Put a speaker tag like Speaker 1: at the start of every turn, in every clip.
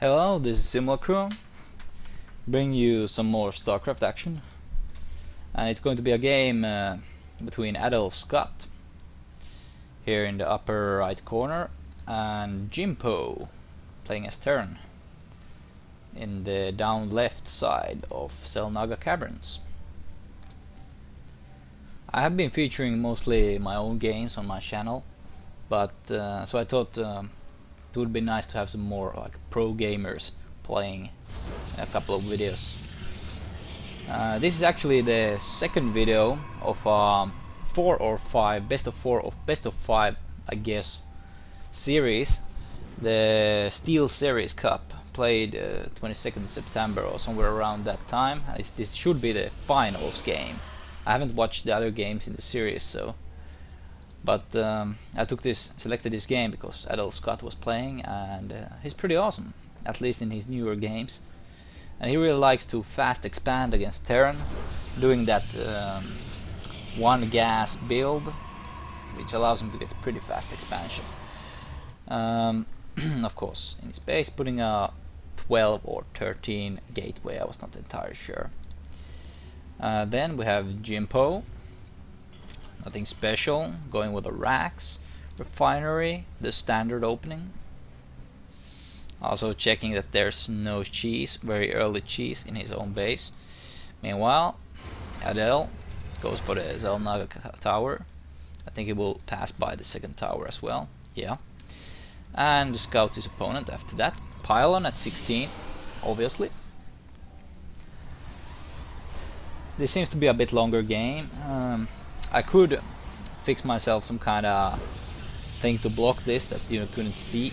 Speaker 1: Hello, this is Simulacrum, bring you some more StarCraft action, and it's going to be a game between Adelscott here in the upper right corner and Jimpo playing as Terran in the down left side of Selnaga Caverns. I have been featuring mostly my own games on my channel, but so I thought it would be nice to have some more like pro gamers playing a couple of videos. This is actually the second video of 4 or 5 best of 5 I guess series. The Steelseries Cup played 22nd September or somewhere around that time. This should be the finals game. I haven't watched the other games in the series, so but I selected this game because Adelscott was playing, and he's pretty awesome, at least in his newer games. And he really likes to fast expand against Terran, doing that one gas build, which allows him to get pretty fast expansion. Of course, in his base, putting a 12 or 13 gateway, I was not entirely sure. Then we have Jimpo. Nothing special, going with a racks, refinery, the standard opening. Also checking that there's no cheese, very early cheese in his own base. Meanwhile, Adel goes for the Selnaga tower. I think he will pass by the second tower as well, yeah. And scouts his opponent after that. Pylon at 16, obviously. This seems to be a bit longer game. I could fix myself some kind of thing to block this that you couldn't see,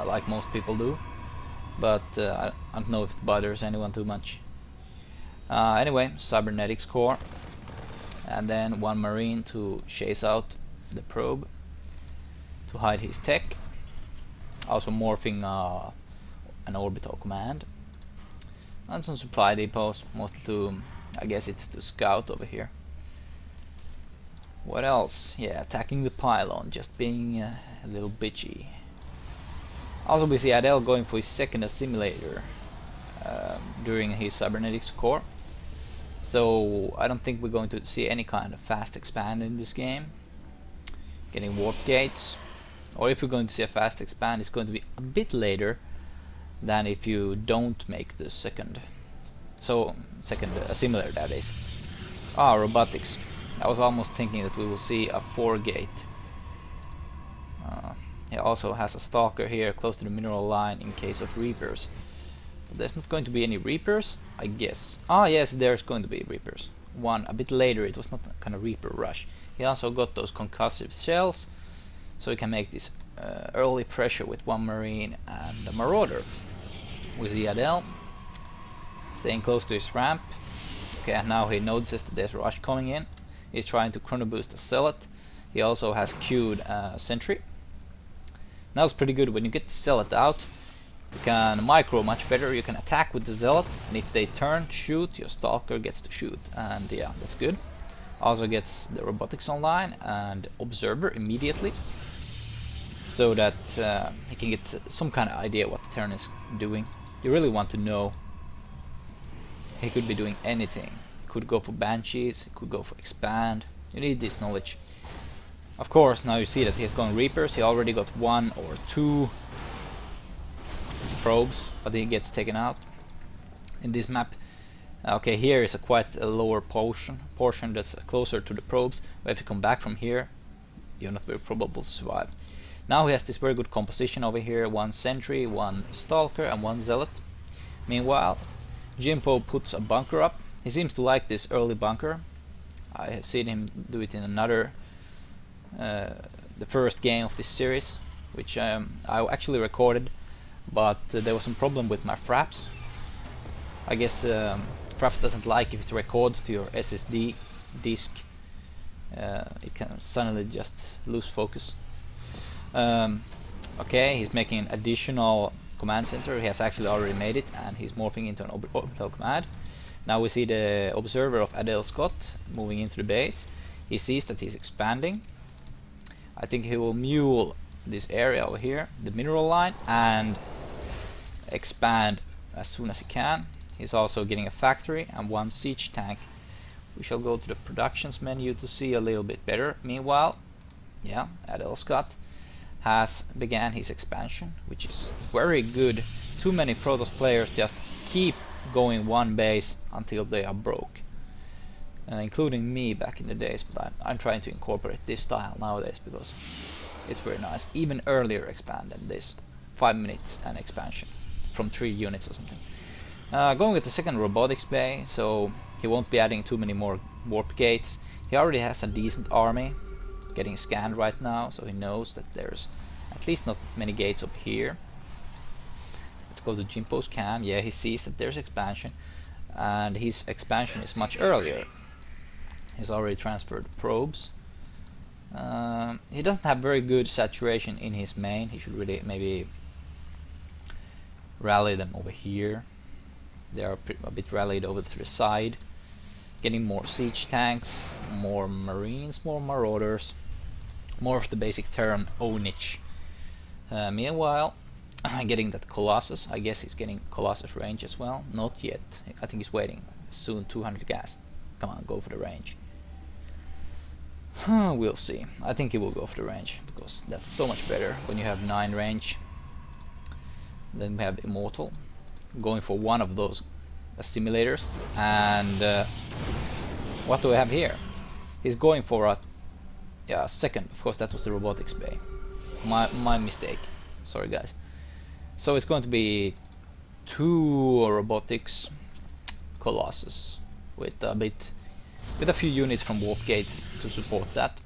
Speaker 1: like most people do, but I don't know if it bothers anyone too much. Anyway, cybernetics core, and then one marine to chase out the probe to hide his tech. Also morphing an orbital command, and some supply depots, mostly to, I guess it's to scout over here. What else? Yeah, attacking the pylon, just being a little bitchy. Also we see Adel going for his second assimilator during his cybernetics core. So I don't think we're going to see any kind of fast expand in this game. Getting warp gates. Or if we're going to see a fast expand, it's going to be a bit later than if you don't make the second assimilator, that is. Robotics. I was almost thinking that we will see a 4-gate. He also has a stalker here close to the mineral line in case of reapers. But there's not going to be any reapers, I guess. Yes, there's going to be reapers. One a bit later. It was not a kind of reaper rush. He also got those concussive shells, so he can make this early pressure with one marine and a marauder. We see Adel staying close to his ramp. Okay, and now he notices that there's a rush coming in. He's trying to chrono boost a zealot. He also has queued sentry. Now it's pretty good when you get the zealot out. You can micro much better. You can attack with the zealot, and if they turn shoot, your stalker gets to shoot, and yeah, that's good. Also gets the robotics online and observer immediately, so that he can get some kind of idea what the Terran is doing. You really want to know. He could be doing anything. Could go for banshees, could go for expand. You need this knowledge. Of course, now you see that he's going reapers. He already got 1 or 2 probes, but he gets taken out in this map. Okay, here is quite a lower portion that's closer to the probes, but if you come back from here, you're not very probable to survive. Now he has this very good composition over here: 1 sentry, 1 stalker, and 1 zealot. Meanwhile, Jimpo puts a bunker up. He seems to like this early bunker. I have seen him do it in another, the first game of this series, which I actually recorded, but there was some problem with my fraps. I guess fraps doesn't like if it records to your SSD disk. It can suddenly just lose focus. Okay, he's making an additional command center. He has actually already made it, and he's morphing into an orbital command. Now we see the observer of Adelscott moving into the base. He sees that he's expanding. I think he will mule this area over here, the mineral line, and expand as soon as he can. He's also getting a factory and 1 siege tank. We shall go to the productions menu to see a little bit better. Meanwhile, yeah, Adelscott has began his expansion, which is very good. Too many Protoss players just keep going one base until they are broke, including me back in the days, but I'm trying to incorporate this style nowadays because it's very nice. Even earlier expand than this, 5 minutes and expansion from 3 units or something. Going with the second robotics bay, so he won't be adding too many more warp gates. He already has a decent army getting scanned right now, so he knows that there's at least not many gates up here. Let's go to Jimpo's cam. Yeah, he sees that there's expansion, and his expansion is much earlier. He's already transferred probes. He doesn't have very good saturation in his main. He should really maybe rally them over here. They are a bit rallied over to the side. Getting more siege tanks, more marines, more marauders, more of the basic Terran ownage. Meanwhile, getting that Colossus. I guess he's getting Colossus range as well. Not yet. I think he's waiting. Soon 200 gas. Come on, go for the range. We'll see. I think he will go for the range because that's so much better when you have 9 range. Then we have Immortal going for one of those simulators, and what do we have here? He's going for a second. Of course, that was the robotics bay. My mistake. Sorry, guys. So it's going to be 2 robotics Colossus with a few units from warp gates to support that.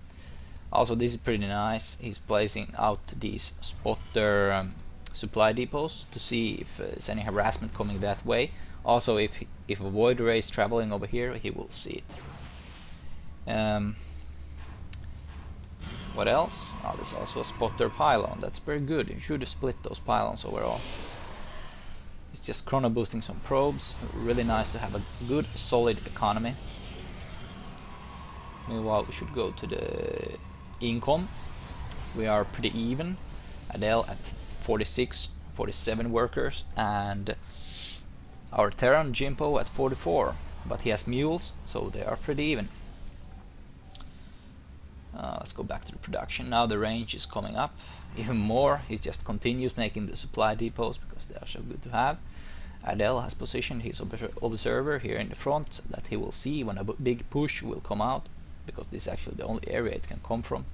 Speaker 1: Also, this is pretty nice. He's placing out these spotter supply depots to see if there's any harassment coming that way. Also, if a void ray is traveling over here, he will see it. What else? Oh, there's also a spotter pylon. That's very good. You should split those pylons overall. It's just chrono boosting some probes. Really nice to have a good, solid economy. Meanwhile, we should go to the income. We are pretty even. Adel at 46, 47 workers, and our Terran Jimpo at 44. But he has mules, so they are pretty even. Let's go back to the production. Now the range is coming up even more. He just continues making the supply depots because they are so good to have. Adel has positioned his observer here in the front that he will see when a big push will come out, because this is actually the only area it can come from.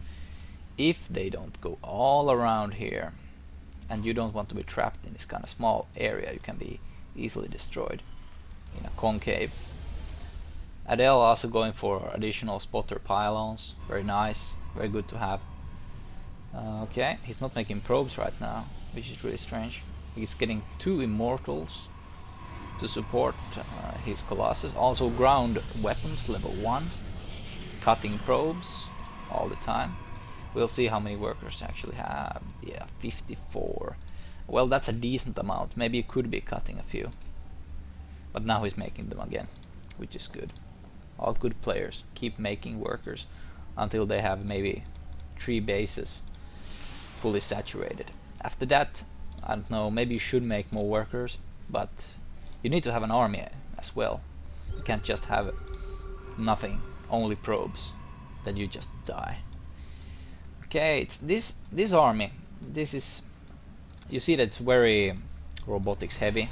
Speaker 1: If they don't go all around here, and you don't want to be trapped in this kind of small area, you can be easily destroyed in a concave. Adel also going for additional spotter pylons. Very nice, very good to have. Okay, he's not making probes right now, which is really strange. He's getting 2 immortals to support his Colossus. Also ground weapons level 1, cutting probes all the time. We'll see how many workers actually have. Yeah, 54. Well, that's a decent amount. Maybe he could be cutting a few, but now he's making them again, which is good. All good players keep making workers until they have maybe 3 bases fully saturated. After that, I don't know, maybe you should make more workers, but you need to have an army as well. You can't just have nothing, only probes, then you just die. Okay, it's this army. This is, you see that it's very robotics heavy.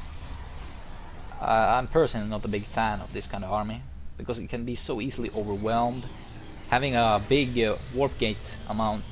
Speaker 1: I'm personally not a big fan of this kind of army because it can be so easily overwhelmed. Having a big warp gate amount